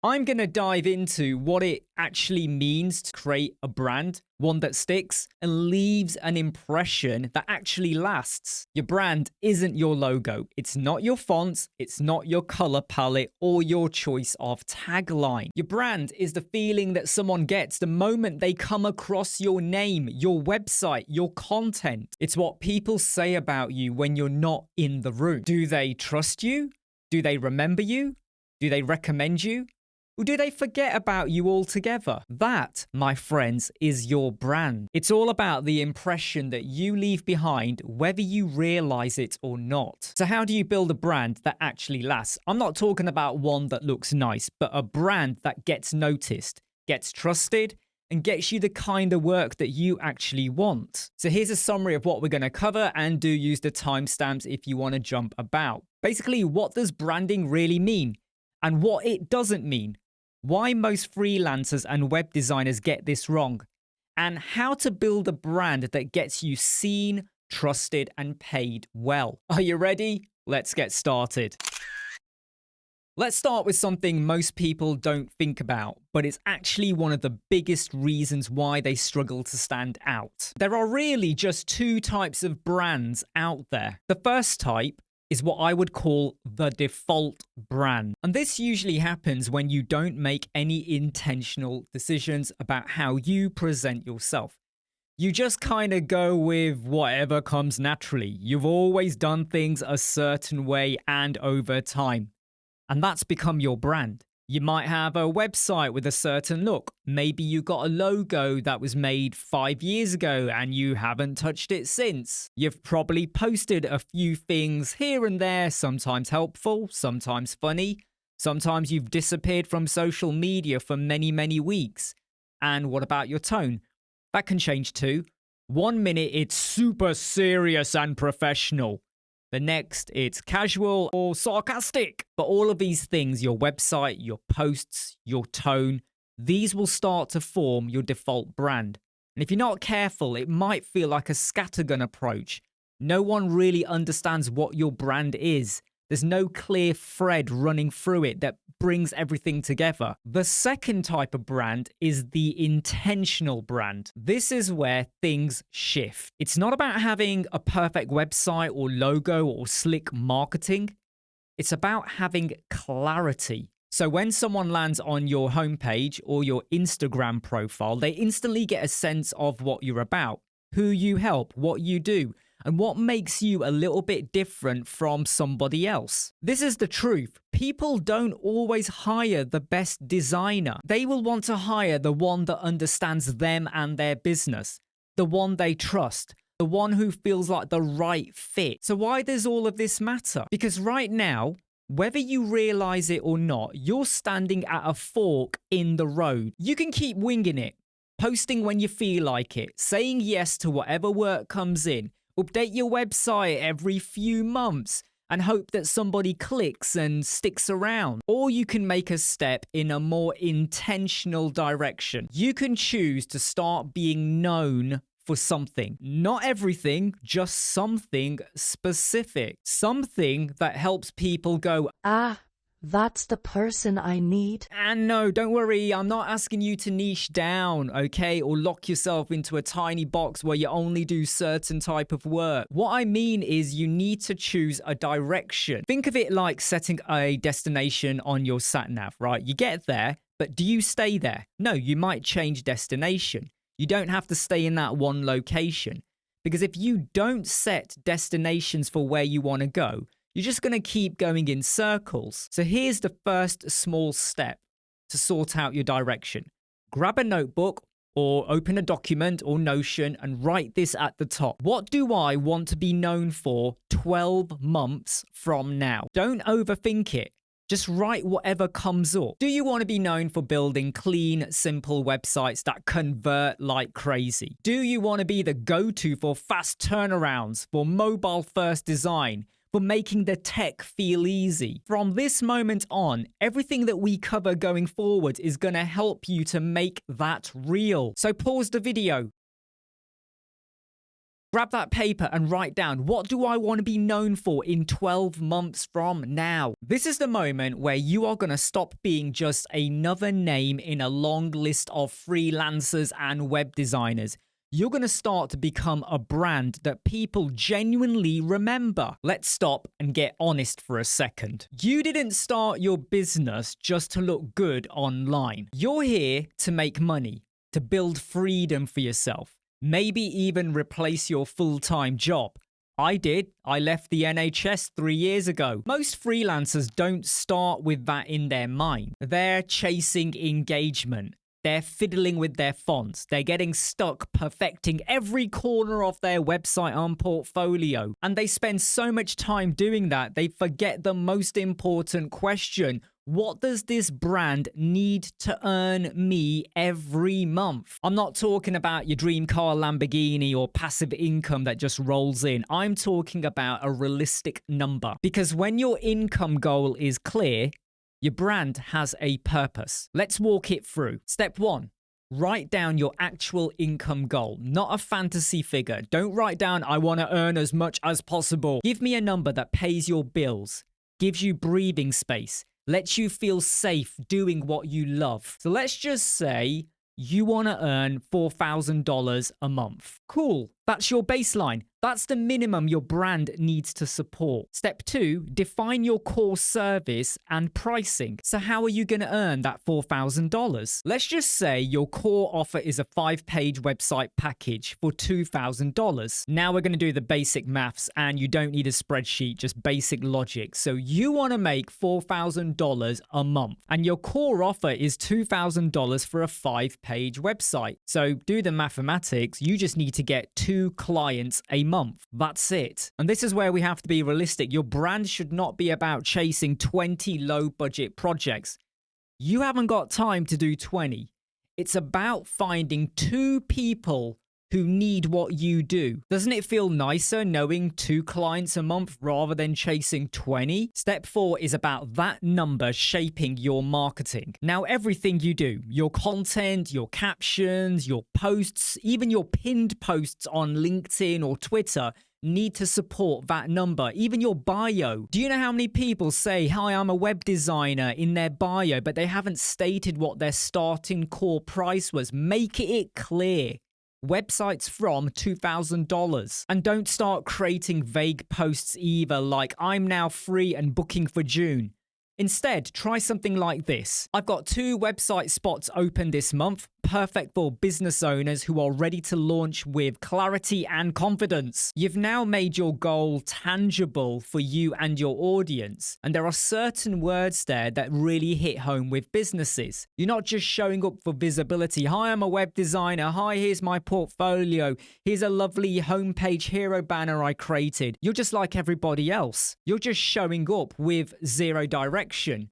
I'm going to dive into what it actually means to create a brand, one that sticks and leaves an impression that actually lasts. Your brand isn't your logo. It's not your fonts. It's not your color palette or your choice of tagline. Your brand is the feeling that someone gets the moment they come across your name, your website, your content. It's what people say about you when you're not in the room. Do they trust you? Do they remember you? Do they recommend you? Or do they forget about you altogether? That, my friends, is your brand. It's all about the impression that you leave behind, whether you realize it or not. So how do you build a brand that actually lasts? I'm not talking about one that looks nice, but a brand that gets noticed, gets trusted, and gets you the kind of work that you actually want. So here's a summary of what we're going to cover, and do use the timestamps if you want to jump about. Basically, what does branding really mean? And what it doesn't mean? Why most freelancers and web designers get this wrong, and how to build a brand that gets you seen, trusted, and paid well. Are you ready? Let's get started. Let's start with something most people don't think about, but it's actually one of the biggest reasons why they struggle to stand out. There are really just two types of brands out there. The first type is what I would call the default brand. And this usually happens when you don't make any intentional decisions about how you present yourself. You just kind of go with whatever comes naturally. You've always done things a certain way and over time. And that's become your brand. You might have a website with a certain look. Maybe you got a logo that was made 5 years ago and you haven't touched it since. You've probably posted a few things here and there, sometimes helpful, sometimes funny. Sometimes you've disappeared from social media for many, many weeks. And what about your tone? That can change too. 1 minute it's super serious and professional. The next, it's casual or sarcastic. But all of these things, your website, your posts, your tone, these will start to form your default brand. And if you're not careful, it might feel like a scattergun approach. No one really understands what your brand is. There's no clear thread running through it that brings everything together. The second type of brand is the intentional brand. This is where things shift. It's not about having a perfect website or logo or slick marketing. It's about having clarity. So when someone lands on your homepage or your Instagram profile, they instantly get a sense of what you're about, who you help, what you do, and what makes you a little bit different from somebody else. This is the truth. People don't always hire the best designer. They will want to hire the one that understands them and their business, the one they trust, the one who feels like the right fit. So why does all of this matter? Because right now, whether you realize it or not, you're standing at a fork in the road. You can keep winging it, posting when you feel like it, saying yes to whatever work comes in, update your website every few months and hope that somebody clicks and sticks around. Or you can make a step in a more intentional direction. You can choose to start being known for something. Not everything, just something specific. Something that helps people go, "Ah, that's the person I need." and no, don't worry, I'm not asking you to niche down, okay? Or lock yourself into a tiny box where you only do certain type of work. What I mean is you need to choose a direction. Think of it like setting a destination on your sat nav, right? You get there, but do you stay there? No, you might change destination. You don't have to stay in that one location. Because if you don't set destinations for where you want to go, you're just going to keep going in circles. So here's the first small step to sort out your direction. Grab a notebook or open a document or Notion and write this at the top. What do I want to be known for 12 months from now? Don't overthink it. Just write whatever comes up. Do you want to be known for building clean, simple websites that convert like crazy? Do you want to be the go-to for fast turnarounds, for mobile-first design, for making the tech feel easy? From this moment on, everything that we cover going forward is going to help you to make that real. So pause the video. Grab that paper and write down, what do I want to be known for in 12 months from now? This is the moment where you are going to stop being just another name in a long list of freelancers and web designers. You're going to start to become a brand that people genuinely remember. Let's stop and get honest for a second. You didn't start your business just to look good online. You're here to make money, to build freedom for yourself, maybe even replace your full-time job. I did. I left the NHS 3 years ago. Most freelancers don't start with that in their mind. They're chasing engagement. They're fiddling with their fonts. They're getting stuck perfecting every corner of their website and portfolio. And they spend so much time doing that, they forget the most important question. What does this brand need to earn me every month? I'm not talking about your dream car Lamborghini or passive income that just rolls in. I'm talking about a realistic number. Because when your income goal is clear, your brand has a purpose. Let's walk it through. Step 1. Write down your actual income goal, not a fantasy figure. Don't write down, I want to earn as much as possible. Give me a number that pays your bills, gives you breathing space, lets you feel safe doing what you love. So let's just say you want to earn $4,000 a month. Cool. That's your baseline. That's the minimum your brand needs to support. Step 2, define your core service and pricing. So how are you going to earn that $4,000? Let's just say your core offer is a 5-page website package for $2,000. Now we're going to do the basic maths, and you don't need a spreadsheet, just basic logic. So you want to make $4,000 a month, and your core offer is $2,000 for a 5-page website. So do the mathematics. You just need to get 2 clients a month. That's it. And this is where we have to be realistic. Your brand should not be about chasing 20 low budget projects. You haven't got time to do 20. It's about finding 2 people who need what you do. Doesn't it feel nicer knowing 2 clients a month rather than chasing 20? Step 4 is about that number shaping your marketing. Now, everything you do, your content, your captions, your posts, even your pinned posts on LinkedIn or Twitter, need to support that number. Even your bio. Do you know how many people say, hi, I'm a web designer in their bio, but they haven't stated what their starting core price was? Make it clear. Websites from $2,000. And don't start creating vague posts either, like I'm now free and booking for June. Instead, try something like this. I've got 2 website spots open this month, perfect for business owners who are ready to launch with clarity and confidence. You've now made your goal tangible for you and your audience. And there are certain words there that really hit home with businesses. You're not just showing up for visibility. Hi, I'm a web designer. Hi, here's my portfolio. Here's a lovely homepage hero banner I created. You're just like everybody else. You're just showing up with 0 direction.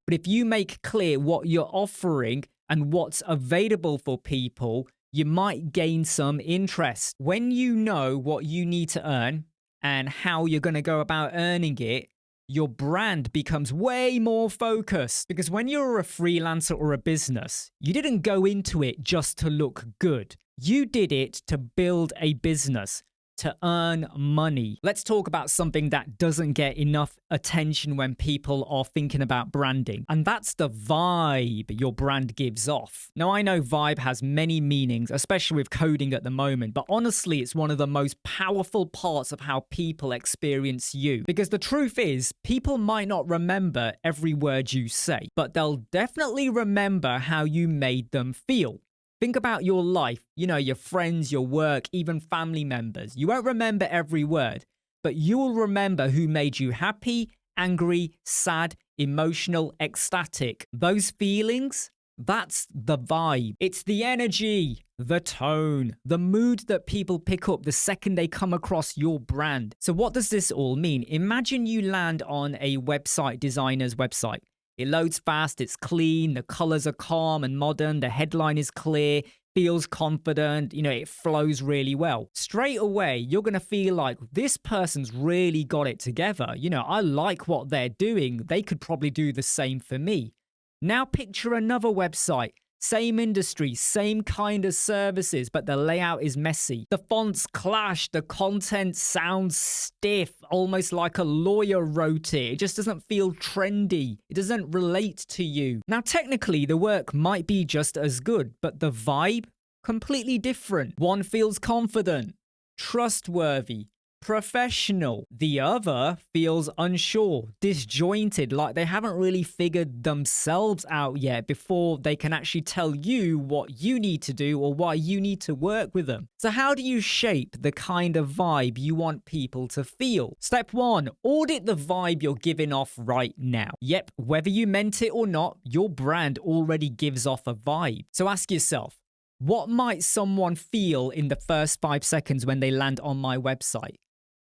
But if you make clear what you're offering and what's available for people, you might gain some interest. When you know what you need to earn and how you're going to go about earning it, your brand becomes way more focused. Because when you're a freelancer or a business, you didn't go into it just to look good. You did it to build a business, to earn money. Let's talk about something that doesn't get enough attention when people are thinking about branding. And that's the vibe your brand gives off. Now, I know vibe has many meanings, especially with coding at the moment, but honestly, it's one of the most powerful parts of how people experience you. Because the truth is, people might not remember every word you say, but they'll definitely remember how you made them feel. Think about your life, your friends, your work, even family members. You won't remember every word, but you will remember who made you happy, angry, sad, emotional, ecstatic. Those feelings, that's the vibe. It's the energy, the tone, the mood that people pick up the second they come across your brand. So what does this all mean? Imagine you land on a website designer's website. It loads fast, it's clean, the colors are calm and modern, the headline is clear, feels confident, it flows really well. Straight away, you're going to feel like this person's really got it together. I like what they're doing. They could probably do the same for me. Now picture another website, Same industry, same kind of services, but the layout is messy. The fonts clash, the content sounds stiff, almost like a lawyer wrote it. It just doesn't feel trendy. It doesn't relate to you. Now, technically, the work might be just as good, but the vibe, completely different. One feels confident, trustworthy, professional. The other feels unsure, disjointed, like they haven't really figured themselves out yet before they can actually tell you what you need to do or why you need to work with them. So how do you shape the kind of vibe you want people to feel? Step 1, audit the vibe you're giving off right now. Yep, whether you meant it or not, your brand already gives off a vibe. So ask yourself, what might someone feel in the first 5 seconds when they land on my website?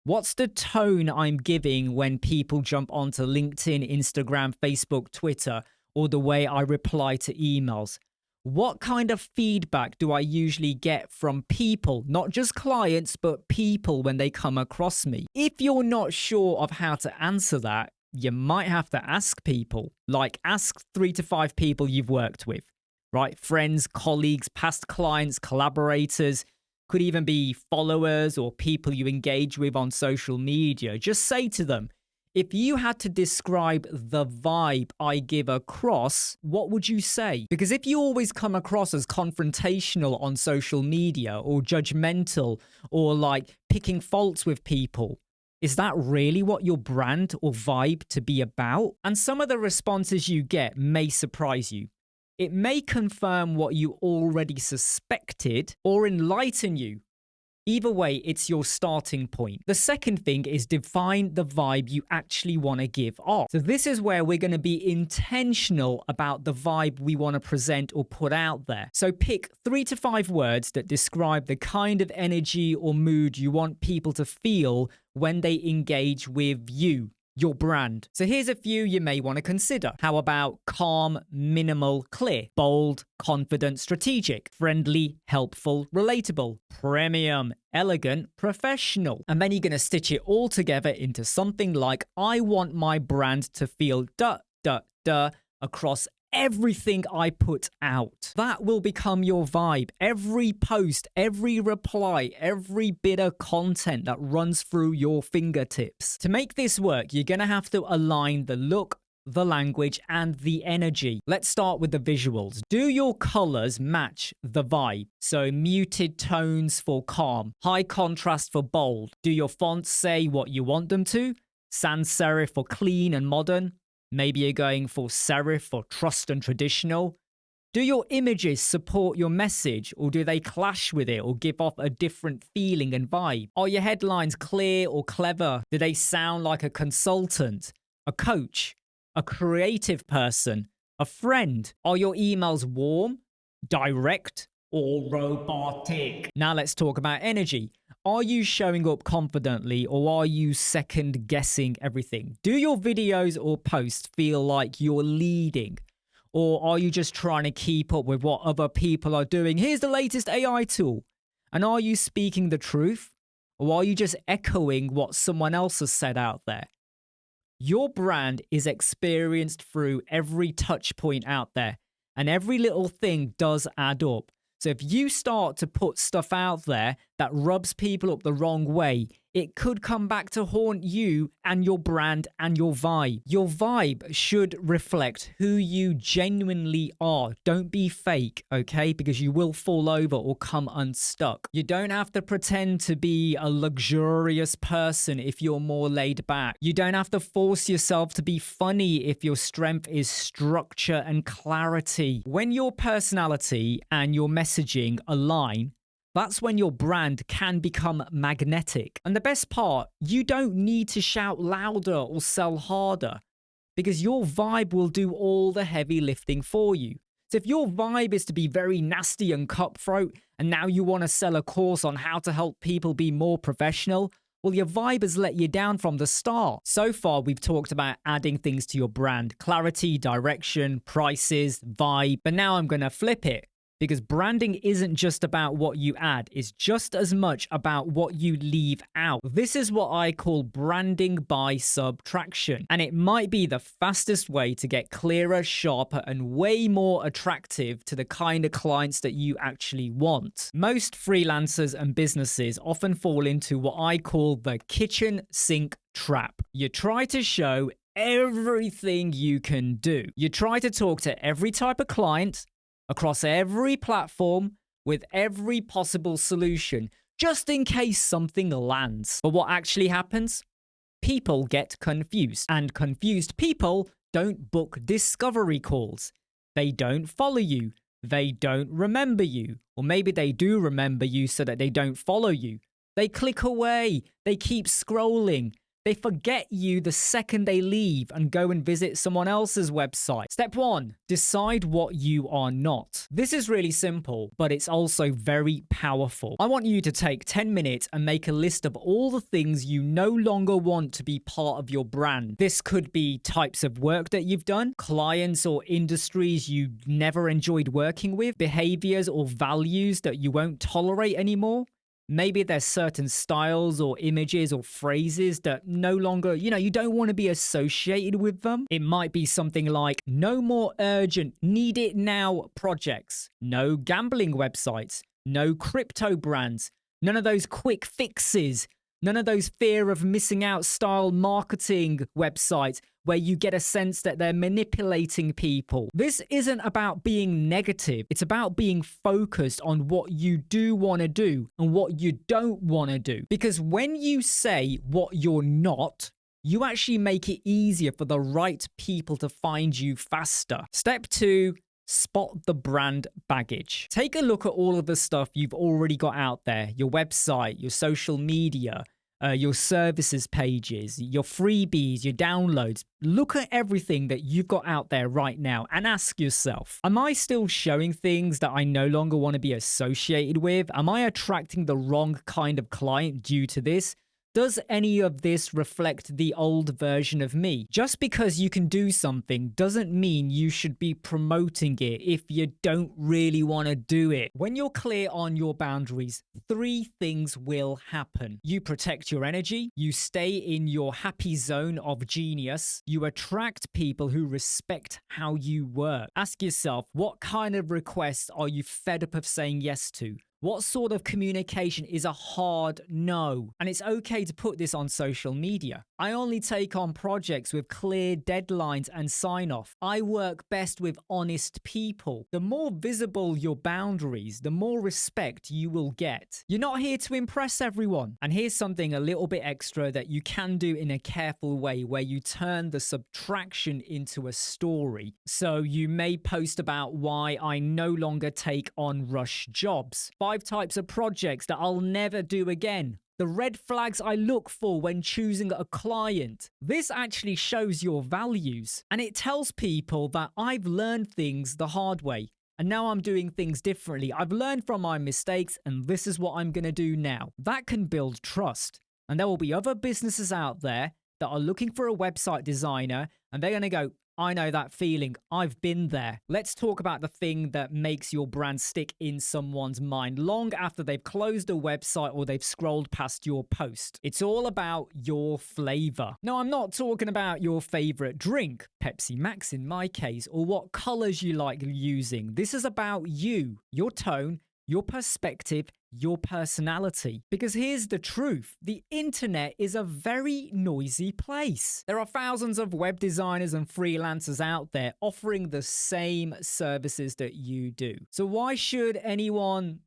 What's the tone I'm giving when people jump onto LinkedIn, Instagram, Facebook, Twitter, or the way I reply to emails? What kind of feedback do I usually get from people, not just clients, but people when they come across me? If you're not sure of how to answer that, you might have to ask people. Like ask 3 to 5 people you've worked with, right? Friends, colleagues, past clients, collaborators. Could even be followers or people you engage with on social media. Just say to them, if you had to describe the vibe I give across, what would you say? Because if you always come across as confrontational on social media or judgmental or like picking faults with people, is that really what your brand or vibe to be about? And some of the responses you get may surprise you. It may confirm what you already suspected or enlighten you. Either way, it's your starting point. The second thing is define the vibe you actually want to give off. So this is where we're going to be intentional about the vibe we want to present or put out there. So pick 3 to 5 words that describe the kind of energy or mood you want people to feel when they engage with you, your brand. So here's a few you may want to consider. How about calm, minimal, clear, bold, confident, strategic, friendly, helpful, relatable, premium, elegant, professional. And then you're going to stitch it all together into something like, I want my brand to feel across everything I put out. That will become your vibe. Every post, every reply, every bit of content that runs through your fingertips. To make this work, you're going to have to align the look, the language, and the energy. Let's start with the visuals. Do your colors match the vibe? So muted tones for calm, high contrast for bold. Do your fonts say what you want them to? Sans serif for clean and modern. Maybe you're going for serif for trust and traditional. Do your images support your message, or do they clash with it or give off a different feeling and vibe? Are your headlines clear or clever? Do they sound like a consultant, a coach, a creative person, a friend? Are your emails warm, direct, or robotic? Now let's talk about energy. Are you showing up confidently, or are you second guessing everything? Do your videos or posts feel like you're leading, or are you just trying to keep up with what other people are doing? Here's the latest AI tool. And are you speaking the truth, or are you just echoing what someone else has said out there? Your brand is experienced through every touch point out there, and every little thing does add up. So if you start to put stuff out there that rubs people up the wrong way, it could come back to haunt you and your brand and your vibe. Your vibe should reflect who you genuinely are. Don't be fake, okay? Because you will fall over or come unstuck. You don't have to pretend to be a luxurious person if you're more laid back. You don't have to force yourself to be funny if your strength is structure and clarity. When your personality and your messaging align, that's when your brand can become magnetic. And the best part, you don't need to shout louder or sell harder, because your vibe will do all the heavy lifting for you. So if your vibe is to be very nasty and cutthroat, and now you want to sell a course on how to help people be more professional, well, your vibe has let you down from the start. So far, we've talked about adding things to your brand: clarity, direction, prices, vibe. But now I'm going to flip it, because branding isn't just about what you add, it's just as much about what you leave out. This is what I call branding by subtraction, and it might be the fastest way to get clearer, sharper, and way more attractive to the kind of clients that you actually want. Most freelancers and businesses often fall into what I call the kitchen sink trap. You try to show everything you can do. You try to talk to every type of client across every platform with every possible solution, just in case something lands. But what actually happens? People get confused, and confused people don't book discovery calls. They don't follow you. They don't remember you. Or maybe they do remember you so that they don't follow you. They click away. They keep scrolling. They forget you the second they leave and go and visit someone else's website. Step 1, decide what you are not. This is really simple, but it's also very powerful. I want you to take 10 minutes and make a list of all the things you no longer want to be part of your brand. This could be types of work that you've done, clients or industries you never enjoyed working with, behaviors or values that you won't tolerate anymore. Maybe there's certain styles or images or phrases that no longer, you don't want to be associated with them. It might be something like no more urgent, need it now projects, no gambling websites, no crypto brands, none of those quick fixes, none of those fear of missing out style marketing websites where you get a sense that they're manipulating people. This isn't about being negative. It's about being focused on what you do want to do and what you don't want to do. Because when you say what you're not, you actually make it easier for the right people to find you faster. Step 2, spot the brand baggage. Take a look at all of the stuff you've already got out there, your website, your social media, your services pages, your freebies, your downloads. Look at everything that you've got out there right now and ask yourself, am I still showing things that I no longer want to be associated with? Am I attracting the wrong kind of client due to this? Does any of this reflect the old version of me? Just because you can do something doesn't mean you should be promoting it if you don't really want to do it. When you're clear on your boundaries, 3 things will happen. You protect your energy, you stay in your happy zone of genius, you attract people who respect how you work. Ask yourself, what kind of requests are you fed up of saying yes to? What sort of communication is a hard no? And it's okay to put this on social media. I only take on projects with clear deadlines and sign off. I work best with honest people. The more visible your boundaries, the more respect you will get. You're not here to impress everyone. And here's something a little bit extra that you can do in a careful way where you turn the subtraction into a story. So you may post about why I no longer take on rush jobs. 5 types of projects that I'll never do again. The red flags I look for when choosing a client. This actually shows your values, and it tells people that I've learned things the hard way and now I'm doing things differently. I've learned from my mistakes and this is what I'm going to do now. That can build trust. And there will be other businesses out there that are looking for a website designer and they're going to go, I know that feeling. I've been there. Let's talk about the thing that makes your brand stick in someone's mind long after they've closed a website or they've scrolled past your post. It's all about your flavor. Now, I'm not talking about your favorite drink, Pepsi Max in my case, or what colors you like using. This is about you, your tone, your perspective, your personality. Because here's the truth. The internet is a very noisy place. There are thousands of web designers and freelancers out there offering the same services that you do. So why should anyone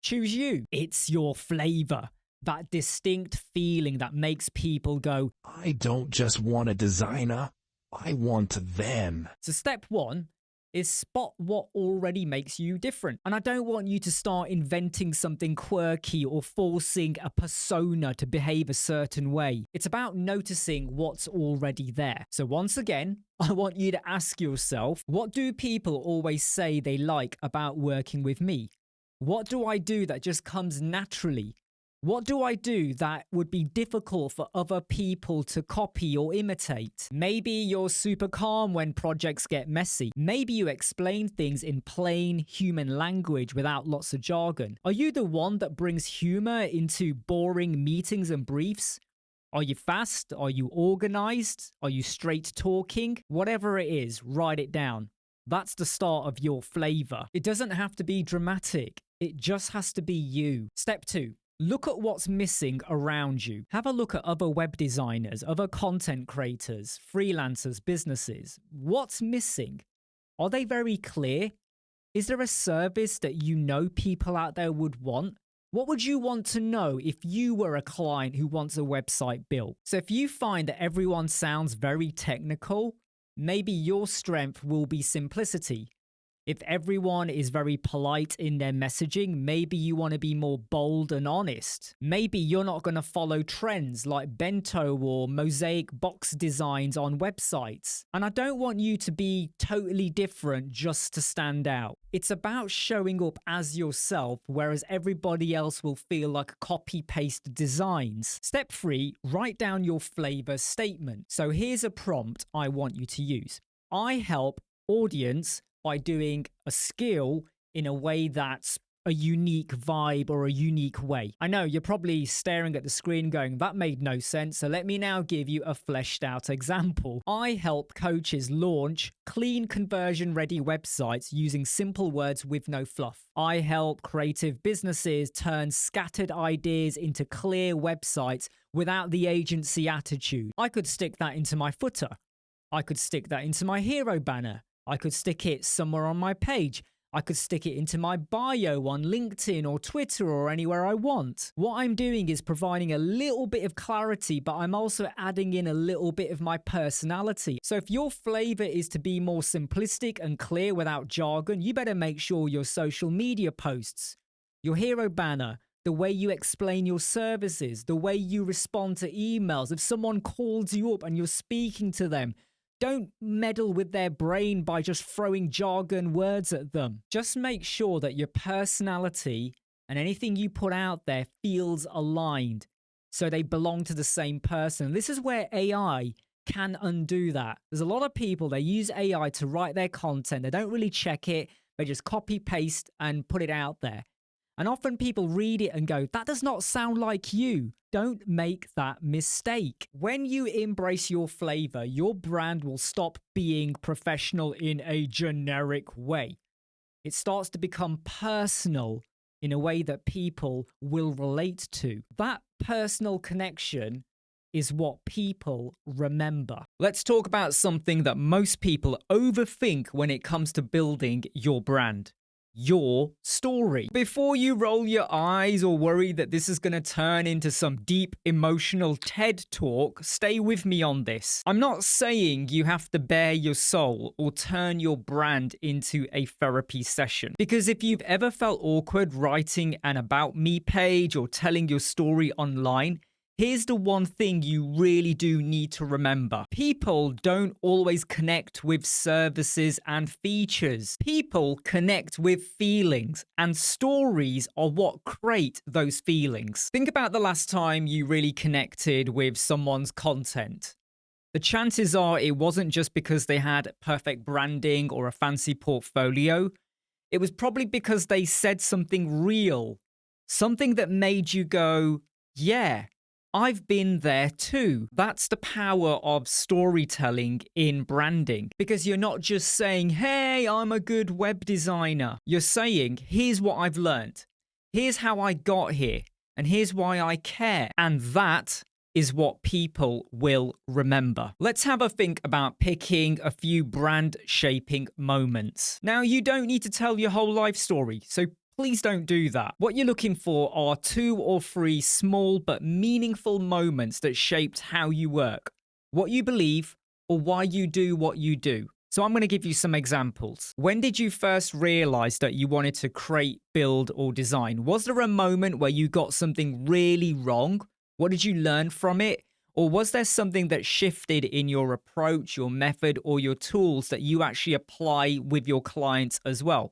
choose you? It's your flavor. That distinct feeling that makes people go, I don't just want a designer, I want them. So step 1 is spot what already makes you different. And I don't want you to start inventing something quirky or forcing a persona to behave a certain way. It's about noticing what's already there. So once again, I want you to ask yourself, what do people always say they like about working with me? What do I do that just comes naturally? What do I do that would be difficult for other people to copy or imitate? Maybe you're super calm when projects get messy. Maybe you explain things in plain human language without lots of jargon. Are you the one that brings humor into boring meetings and briefs? Are you fast? Are you organized? Are you straight talking? Whatever it is, write it down. That's the start of your flavor. It doesn't have to be dramatic. It just has to be you. Step 2. Look at what's missing around you. Have a look at other web designers, other content creators, freelancers, businesses. What's missing? Are they very clear? Is there a service that you know people out there would want? What would you want to know if you were a client who wants a website built? So if you find that everyone sounds very technical, maybe your strength will be simplicity. If everyone is very polite in their messaging, maybe you want to be more bold and honest. Maybe you're not going to follow trends like bento or mosaic box designs on websites. And I don't want you to be totally different just to stand out. It's about showing up as yourself, whereas everybody else will feel like copy-paste designs. Step 3, write down your flavor statement. So here's a prompt I want you to use. I help audience by doing a skill in a way that's a unique vibe or a unique way. I know you're probably staring at the screen going, that made no sense. So let me now give you a fleshed out example. I help coaches launch clean conversion ready websites using simple words with no fluff. I help creative businesses turn scattered ideas into clear websites without the agency attitude. I could stick that into my footer. I could stick that into my hero banner. I could stick it somewhere on my page. I could stick it into my bio on LinkedIn or Twitter or anywhere I want. What I'm doing is providing a little bit of clarity, but I'm also adding in a little bit of my personality. So if your flavor is to be more simplistic and clear without jargon, you better make sure your social media posts, your hero banner, the way you explain your services, the way you respond to emails, if someone calls you up and you're speaking to them, don't meddle with their brain by just throwing jargon words at them. Just make sure that your personality and anything you put out there feels aligned so they belong to the same person. This is where AI can undo that. There's a lot of people, they use AI to write their content. They don't really check it. They just copy paste and put it out there. And often people read it and go, that does not sound like you. Don't make that mistake. When you embrace your flavor, your brand will stop being professional in a generic way. It starts to become personal in a way that people will relate to. That personal connection is what people remember. Let's talk about something that most people overthink when it comes to building your brand. Your story. Before you roll your eyes or worry that this is going to turn into some deep emotional TED talk, stay with me on this. I'm not saying you have to bare your soul or turn your brand into a therapy session. Because if you've ever felt awkward writing an about me page or telling your story online, here's the one thing you really do need to remember. People don't always connect with services and features. People connect with feelings, and stories are what create those feelings. Think about the last time you really connected with someone's content. The chances are it wasn't just because they had perfect branding or a fancy portfolio. It was probably because they said something real, something that made you go, yeah, I've been there too. That's the power of storytelling in branding, because you're not just saying, hey, I'm a good web designer. You're saying, here's what I've learned. Here's how I got here. And here's why I care. And that is what people will remember. Let's have a think about picking a few brand shaping moments. Now, you don't need to tell your whole life story, so please don't do that. What you're looking for are 2 or 3 small but meaningful moments that shaped how you work, what you believe, or why you do what you do. So I'm going to give you some examples. When did you first realize that you wanted to create, build, or design? Was there a moment where you got something really wrong? What did you learn from it? Or was there something that shifted in your approach, your method, or your tools that you actually apply with your clients as well?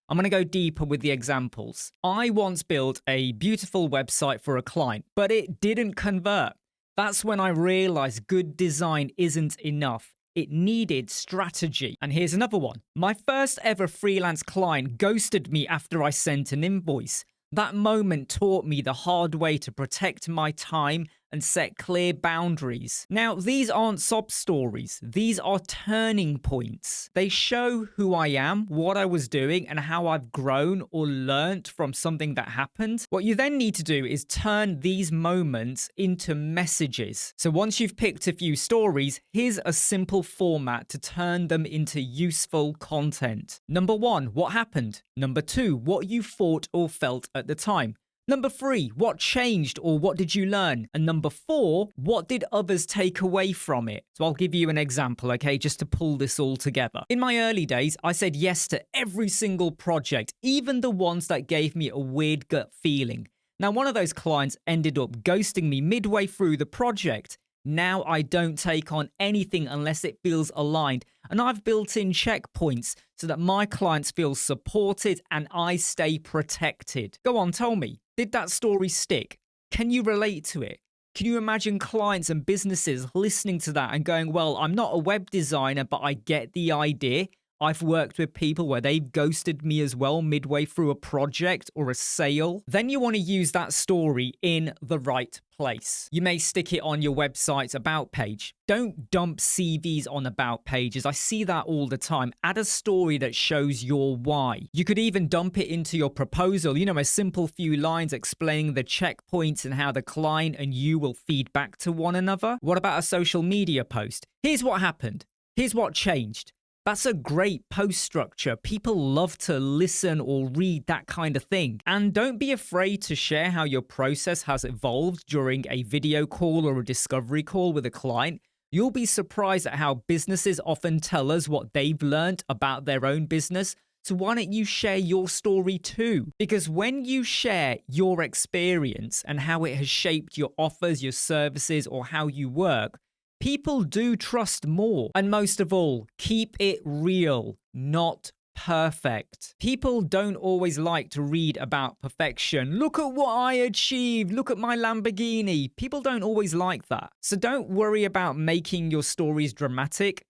I'm going to go deeper with the examples. I once built a beautiful website for a client, but it didn't convert. That's when I realized good design isn't enough. It needed strategy. And here's another one. My first ever freelance client ghosted me after I sent an invoice. That moment taught me the hard way to protect my time and set clear boundaries. Now, these aren't sob stories. These are turning points. They show who I am, what I was doing, and how I've grown or learnt from something that happened. What you then need to do is turn these moments into messages. So once you've picked a few stories, here's a simple format to turn them into useful content. Number 1, what happened? Number 2, what you thought or felt at the time. Number 3, what changed or what did you learn? And number 4, what did others take away from it? So I'll give you an example, okay, just to pull this all together. In my early days, I said yes to every single project, even the ones that gave me a weird gut feeling. Now, one of those clients ended up ghosting me midway through the project. Now I don't take on anything unless it feels aligned. And I've built in checkpoints so that my clients feel supported and I stay protected. Go on, tell me, did that story stick? Can you relate to it? Can you imagine clients and businesses listening to that and going, well, I'm not a web designer, but I get the idea. I've worked with people where they've ghosted me as well midway through a project or a sale. Then you want to use that story in the right place. You may stick it on your website's about page. Don't dump CVs on about pages. I see that all the time. Add a story that shows your why. You could even dump it into your proposal, a simple few lines explaining the checkpoints and how the client and you will feed back to one another. What about a social media post? Here's what happened. Here's what changed. That's a great post structure. People love to listen or read that kind of thing. And don't be afraid to share how your process has evolved during a video call or a discovery call with a client. You'll be surprised at how businesses often tell us what they've learned about their own business. So why don't you share your story too? Because when you share your experience and how it has shaped your offers, your services, or how you work, people do trust more. And most of all, keep it real, not perfect. People don't always like to read about perfection. Look at what I achieved. Look at my Lamborghini. People don't always like that. So don't worry about making your stories dramatic.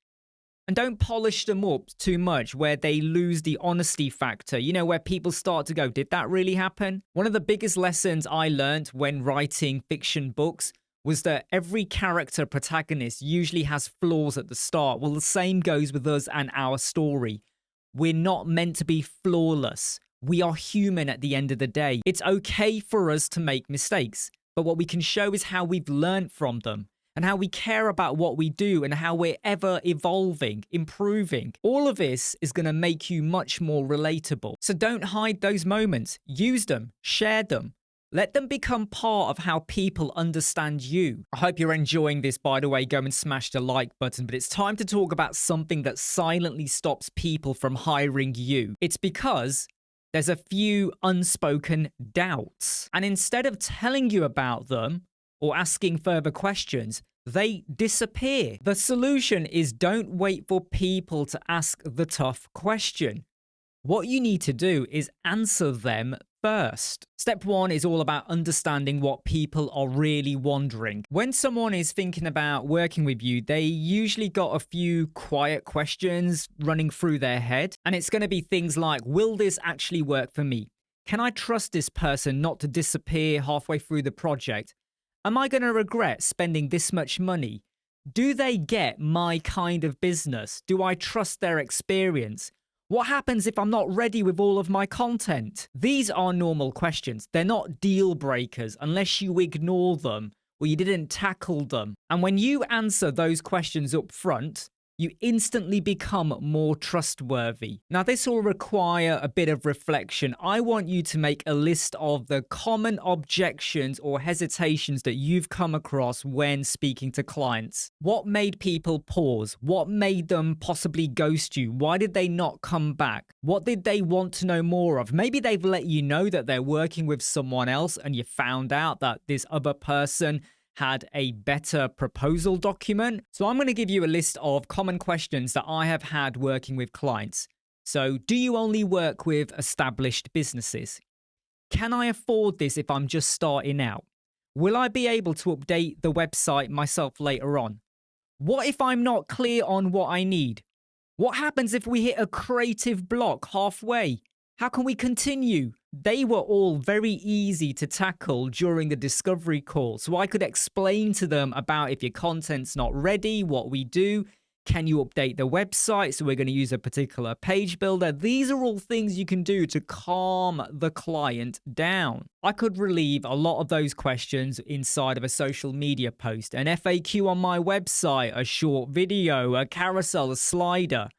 And don't polish them up too much where they lose the honesty factor, where people start to go, did that really happen? One of the biggest lessons I learned when writing fiction books was that every character protagonist usually has flaws at the start. Well, the same goes with us and our story. We're not meant to be flawless. We are human at the end of the day. It's okay for us to make mistakes, but what we can show is how we've learned from them and how we care about what we do and how we're ever evolving, improving. All of this is going to make you much more relatable. So don't hide those moments. Use them, share them. Let them become part of how people understand you. I hope you're enjoying this, by the way. Go and smash the like button. But it's time to talk about something that silently stops people from hiring you. It's because there's a few unspoken doubts. And instead of telling you about them or asking further questions, they disappear. The solution is don't wait for people to ask the tough question. What you need to do is answer them first. Step 1 is all about understanding what people are really wondering. When someone is thinking about working with you, they usually got a few quiet questions running through their head. And it's going to be things like, will this actually work for me? Can I trust this person not to disappear halfway through the project? Am I going to regret spending this much money? Do they get my kind of business? Do I trust their experience? What happens if I'm not ready with all of my content? These are normal questions. They're not deal breakers unless you ignore them or you didn't tackle them. And when you answer those questions up front, you instantly become more trustworthy. Now, this will require a bit of reflection. I want you to make a list of the common objections or hesitations that you've come across when speaking to clients. What made people pause? What made them possibly ghost you? Why did they not come back? What did they want to know more of? Maybe they've let you know that they're working with someone else and you found out that this other person had a better proposal document. So I'm going to give you a list of common questions that I have had working with clients. So, do you only work with established businesses? Can I afford this if I'm just starting out? Will I be able to update the website myself later on? What if I'm not clear on what I need? What happens if we hit a creative block halfway? How can we continue? They were all very easy to tackle during the discovery call. So I could explain to them about if your content's not ready, what we do. Can you update the website? So we're going to use a particular page builder. These are all things you can do to calm the client down. I could relieve a lot of those questions inside of a social media post, an FAQ on my website, a short video, a carousel, a slider,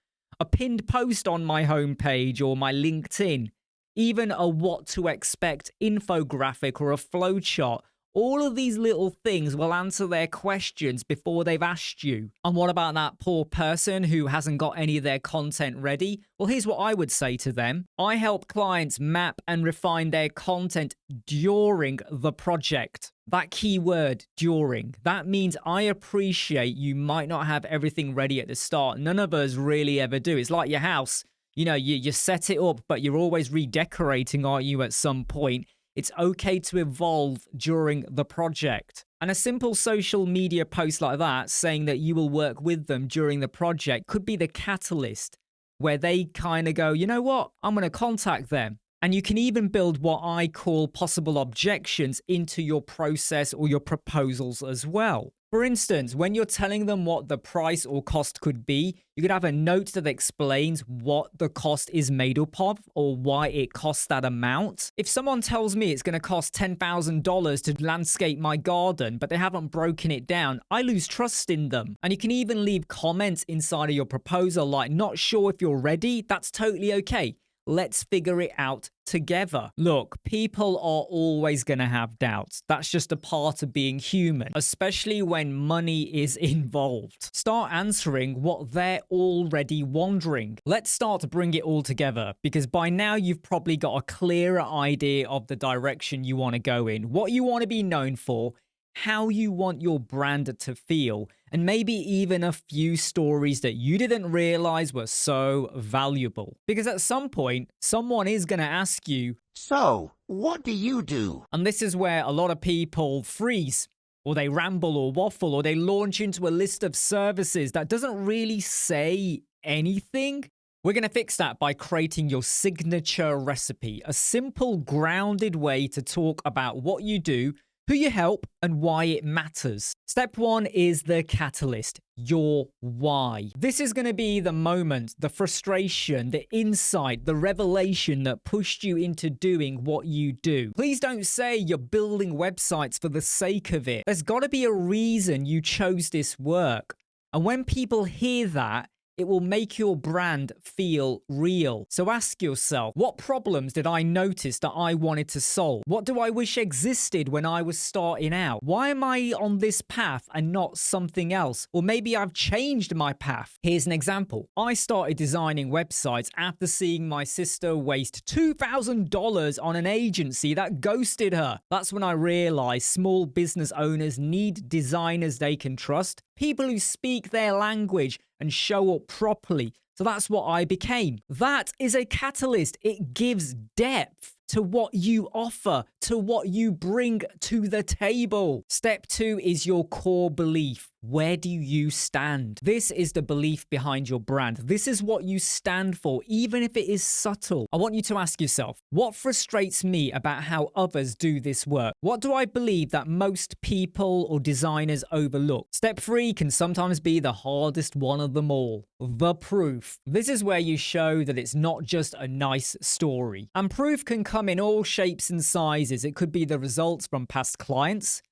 a pinned post on my homepage or my LinkedIn, even a what to expect infographic or a flowchart. All of these little things will answer their questions before they've asked you. And what about that poor person who hasn't got any of their content ready? Well, here's what I would say to them. I help clients map and refine their content during the project. That key word, during, that means I appreciate you might not have everything ready at the start. None of us really ever do. It's like your house. You know, you set it up, but you're always redecorating, aren't you, at some point? It's okay to evolve during the project. And a simple social media post like that, saying that you will work with them during the project, could be the catalyst where they kind of go, you know what, I'm going to contact them. And you can even build what I call possible objections into your process or your proposals as well. For instance, when you're telling them what the price or cost could be, you could have a note that explains what the cost is made up of or why it costs that amount. If someone tells me it's going to cost $10,000 to landscape my garden, but they haven't broken it down, I lose trust in them. And you can even leave comments inside of your proposal like, not sure if you're ready. That's totally okay. Let's figure it out together. Look, people are always going to have doubts. That's just a part of being human, especially when money is involved. Start answering what they're already wondering. Let's start to bring it all together, because by now you've probably got a clearer idea of the direction you want to go in, what you want to be known for, how you want your brand to feel, and maybe even a few stories that you didn't realize were so valuable. Because at some point, someone is going to ask you, So, what do you do? and this is where a lot of people freeze, or they ramble or waffle, or they launch into a list of services that doesn't really say anything. We're going to fix that by creating your signature recipe, a simple, grounded way to talk about what you do, who you help, and why it matters. Step 1 is the catalyst, your why. This is going to be the moment, the frustration, the insight, the revelation that pushed you into doing what you do. Please don't say you're building websites for the sake of it. There's got to be a reason you chose this work. And when people hear that, it will make your brand feel real. So ask yourself, what problems did I notice that I wanted to solve? What do I wish existed when I was starting out? Why am I on this path and not something else? Or maybe I've changed my path. Here's an example. I started designing websites after seeing my sister waste $2,000 on an agency that ghosted her. That's when I realized small business owners need designers they can trust, people who speak their language and show up properly. So that's what I became. That is a catalyst. It gives depth to what you offer, to what you bring to the table. Step 2 is your core belief. Where do you stand? This is the belief behind your brand. This is what you stand for, even if it is subtle. I want you to ask yourself, what frustrates me about how others do this work? What do I believe that most people or designers overlook? Step 3 can sometimes be the hardest one of them all. The proof. This is where you show that it's not just a nice story. And proof can come in all shapes and sizes. It could be the results from past clients,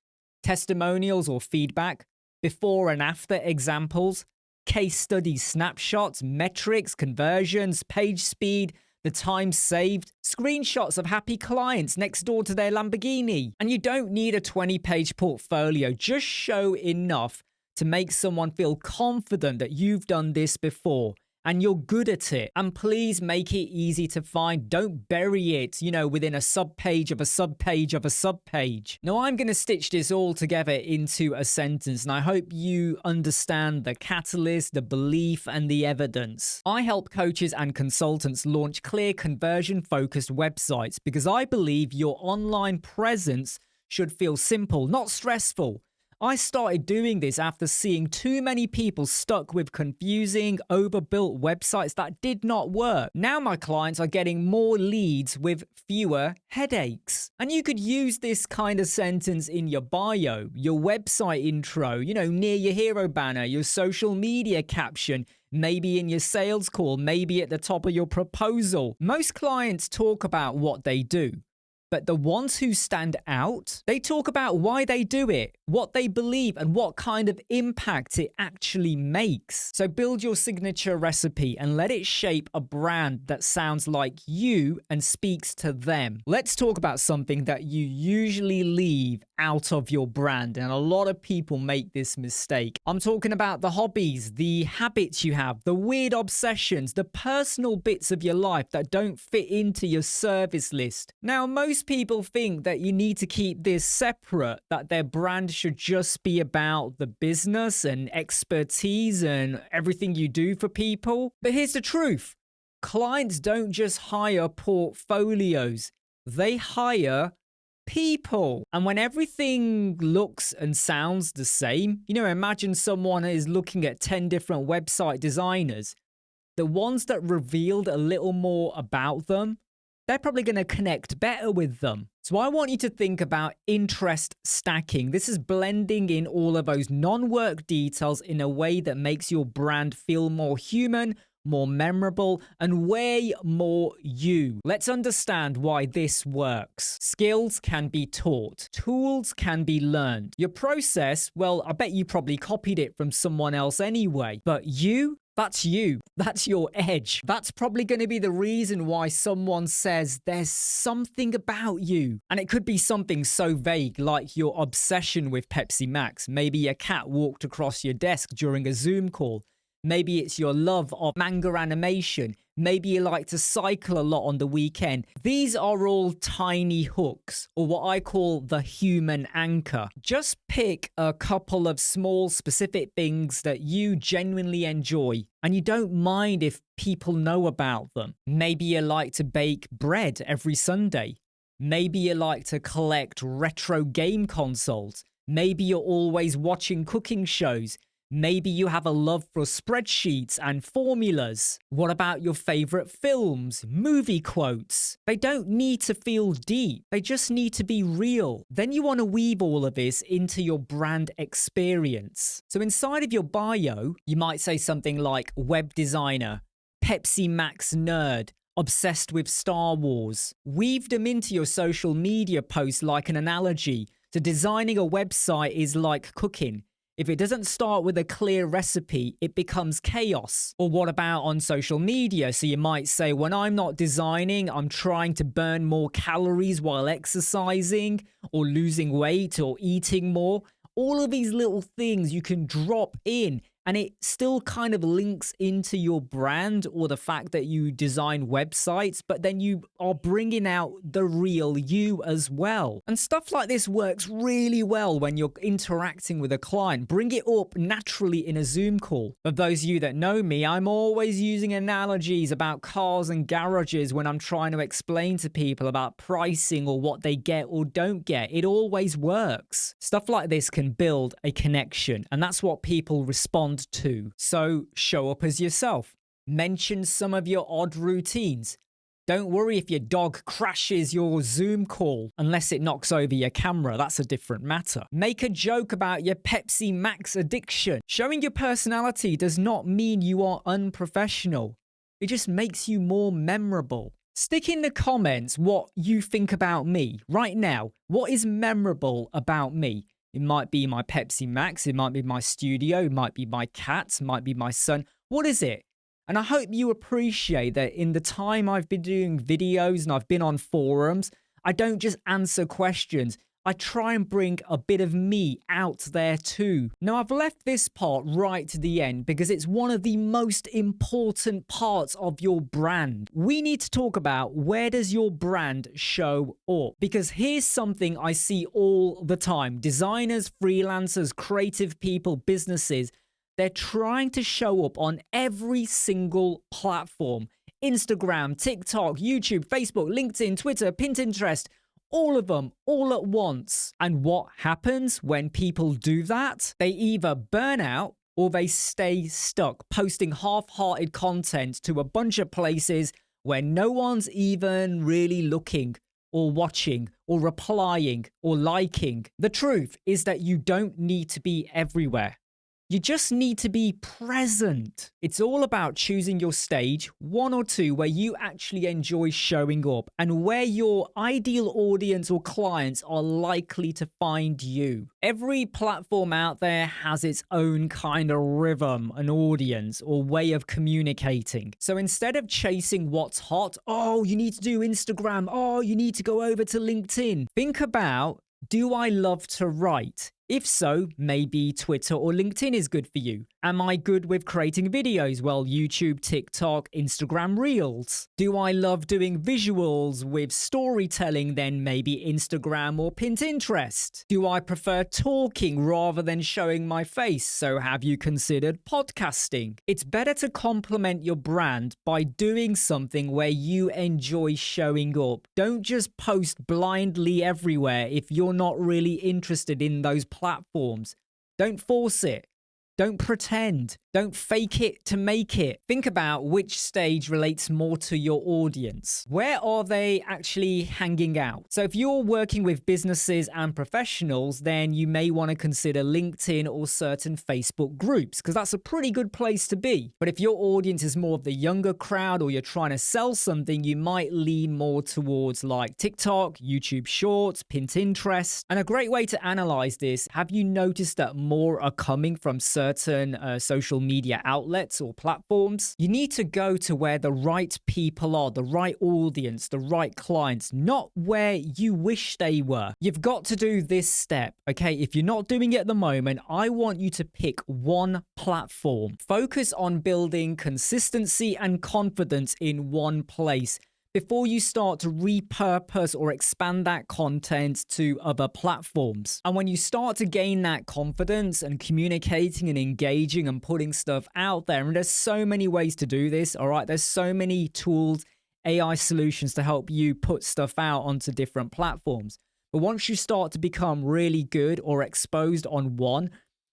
testimonials or feedback, before and after examples, case studies, snapshots, metrics, conversions, page speed, the time saved, screenshots of happy clients next door to their Lamborghini. And you don't need a 20-page portfolio. Just show enough to make someone feel confident that you've done this before. and you're good at it. And please make it easy to find. Don't bury it, within a subpage of a subpage of a subpage. Now, I'm going to stitch this all together into a sentence, and I hope you understand the catalyst, the belief, and the evidence. I help coaches and consultants launch clear, conversion-focused websites because I believe your online presence should feel simple, not stressful. I started doing this after seeing too many people stuck with confusing, overbuilt websites that did not work. Now my clients are getting more leads with fewer headaches. And you could use this kind of sentence in your bio, your website intro, near your hero banner, your social media caption, maybe in your sales call, maybe at the top of your proposal. Most clients talk about what they do. But the ones who stand out, they talk about why they do it, what they believe, and what kind of impact it actually makes. So build your signature recipe and let it shape a brand that sounds like you and speaks to them. Let's talk about something that you usually leave out of your brand, and a lot of people make this mistake. I'm talking about the hobbies, the habits you have, the weird obsessions, the personal bits of your life that don't fit into your service list. Now, most people think that you need to keep this separate, that their brand should just be about the business and expertise and everything you do for people. But here's the truth. Clients don't just hire portfolios. They hire people. And when everything looks and sounds the same, imagine someone is looking at 10 different website designers. The ones that revealed a little more about them, they're probably going to connect better with them. So I want you to think about interest stacking. This is blending in all of those non-work details in a way that makes your brand feel more human, more memorable, and way more you. Let's understand why this works. Skills can be taught. Tools can be learned. Your process, well, I bet you probably copied it from someone else anyway. But you, that's you. That's your edge. That's probably going to be the reason why someone says there's something about you. And it could be something so vague like your obsession with Pepsi Max. Maybe a cat walked across your desk during a Zoom call. Maybe it's your love of manga animation. Maybe you like to cycle a lot on the weekend. These are all tiny hooks, or what I call the human anchor. Just pick a couple of small specific things that you genuinely enjoy, and you don't mind if people know about them. Maybe you like to bake bread every Sunday. Maybe you like to collect retro game consoles. Maybe you're always watching cooking shows. Maybe you have a love for spreadsheets and formulas. What about your favorite films, movie quotes? They don't need to feel deep. They just need to be real. Then you want to weave all of this into your brand experience. So inside of your bio, you might say something like web designer, Pepsi Max nerd, obsessed with Star Wars. Weave them into your social media posts like an analogy. So designing a website is like cooking. If it doesn't start with a clear recipe, it becomes chaos. Or what about on social media? So you might say, when I'm not designing, I'm trying to burn more calories while exercising or losing weight or eating more. All of these little things you can drop in, and it still kind of links into your brand or the fact that you design websites, but then you are bringing out the real you as well. And stuff like this works really well when you're interacting with a client. Bring it up naturally in a Zoom call. For those of you that know me, I'm always using analogies about cars and garages when I'm trying to explain to people about pricing or what they get or don't get. It always works. Stuff like this can build a connection, and that's what people respond to. So show up as yourself. Mention some of your odd routines. Don't worry if your dog crashes your Zoom call, unless it knocks over your camera. That's a different matter. Make a joke about your Pepsi Max addiction. Showing your personality does not mean you are unprofessional. It just makes you more memorable. Stick in the comments what you think about me right now. What is memorable about me? It might be my Pepsi Max, it might be my studio, it might be my cats, it might be my son. What is it? And I hope you appreciate that in the time I've been doing videos and I've been on forums, I don't just answer questions. I try and bring a bit of me out there too. Now, I've left this part right to the end because it's one of the most important parts of your brand. We need to talk about, where does your brand show up? Because here's something I see all the time. Designers, freelancers, creative people, businesses, they're trying to show up on every single platform. Instagram, TikTok, YouTube, Facebook, LinkedIn, Twitter, Pinterest, all of them, all at once. And what happens when people do that? They either burn out or they stay stuck, posting half-hearted content to a bunch of places where no one's even really looking or watching or replying or liking. The truth is that you don't need to be everywhere. You just need to be present. It's all about choosing your stage, one or two, where you actually enjoy showing up and where your ideal audience or clients are likely to find you. Every platform out there has its own kind of rhythm, an audience, or way of communicating. So instead of chasing what's hot, oh, you need to do Instagram, oh, you need to go over to LinkedIn, think about, do I love to write? If so, maybe Twitter or LinkedIn is good for you. Am I good with creating videos? Well, YouTube, TikTok, Instagram Reels. Do I love doing visuals with storytelling? Then maybe Instagram or Pinterest. Do I prefer talking rather than showing my face? So have you considered podcasting? It's better to complement your brand by doing something where you enjoy showing up. Don't just post blindly everywhere if you're not really interested in those platforms. Don't force it. Don't pretend. Don't fake it to make it. Think about which stage relates more to your audience. Where are they actually hanging out? So if you're working with businesses and professionals, then you may want to consider LinkedIn or certain Facebook groups, because that's a pretty good place to be. But if your audience is more of the younger crowd, or you're trying to sell something, you might lean more towards like TikTok, YouTube Shorts, Pinterest. And a great way to analyze this, have you noticed that more are coming from certain social media outlets or platforms? You need to go to where the right people are, the right audience, the right clients, not where you wish they were. You've got to do this step, okay? If you're not doing it at the moment, I want you to pick one platform. Focus on building consistency and confidence in one place before you start to repurpose or expand that content to other platforms. And when you start to gain that confidence and communicating and engaging and putting stuff out there, and there's so many ways to do this, all right? There's so many tools, AI solutions to help you put stuff out onto different platforms. But once you start to become really good or exposed on one,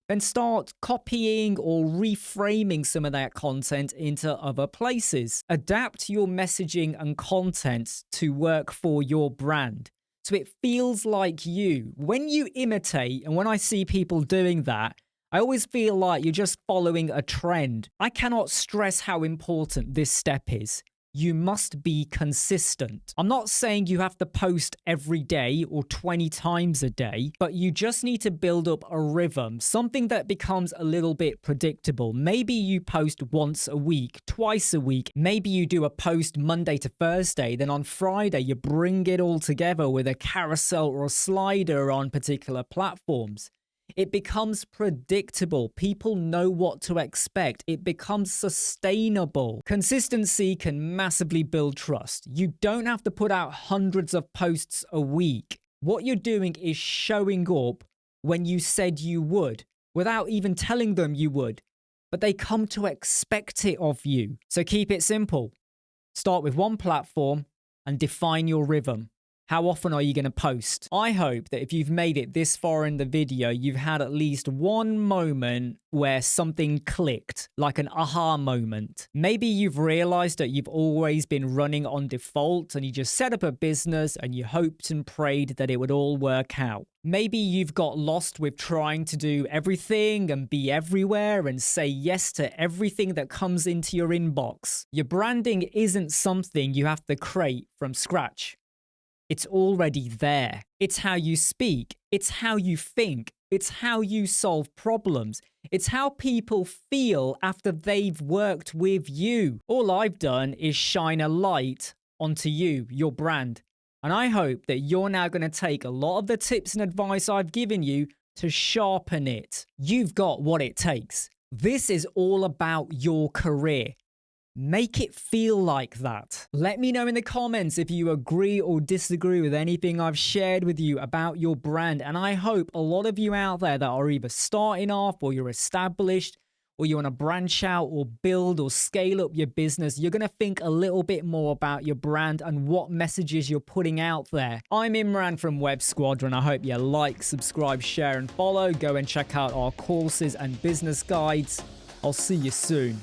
then start copying or reframing some of that content into other places. Adapt your messaging and content to work for your brand, so it feels like you. When you imitate, and when I see people doing that, I always feel like you're just following a trend. I cannot stress how important this step is. You must be consistent. I'm not saying you have to post every day or 20 times a day, but you just need to build up a rhythm, something that becomes a little bit predictable. Maybe you post once a week, twice a week. Maybe you do a post Monday to Thursday, then on Friday you bring it all together with a carousel or a slider on particular platforms. It becomes predictable. People know what to expect. It becomes sustainable. Consistency can massively build trust. You don't have to put out hundreds of posts a week. What you're doing is showing up when you said you would, without even telling them you would. But they come to expect it of you. So keep it simple. Start with one platform and define your rhythm. How often are you going to post? I hope that if you've made it this far in the video, you've had at least one moment where something clicked, like an aha moment. Maybe you've realized that you've always been running on default and you just set up a business and you hoped and prayed that it would all work out. Maybe you've got lost with trying to do everything and be everywhere and say yes to everything that comes into your inbox. Your branding isn't something you have to create from scratch. It's already there. It's how you speak. It's how you think. It's how you solve problems. It's how people feel after they've worked with you. All I've done is shine a light onto you, your brand. And I hope that you're now going to take a lot of the tips and advice I've given you to sharpen it. You've got what it takes. This is all about your career. Make it feel like that. Let me know in the comments if you agree or disagree with anything I've shared with you about your brand. And I hope a lot of you out there that are either starting off or you're established or you want to branch out or build or scale up your business, you're going to think a little bit more about your brand and what messages you're putting out there. I'm Imran from Web Squadron. I hope you like, subscribe, share, and follow. Go and check out our courses and business guides. I'll see you soon.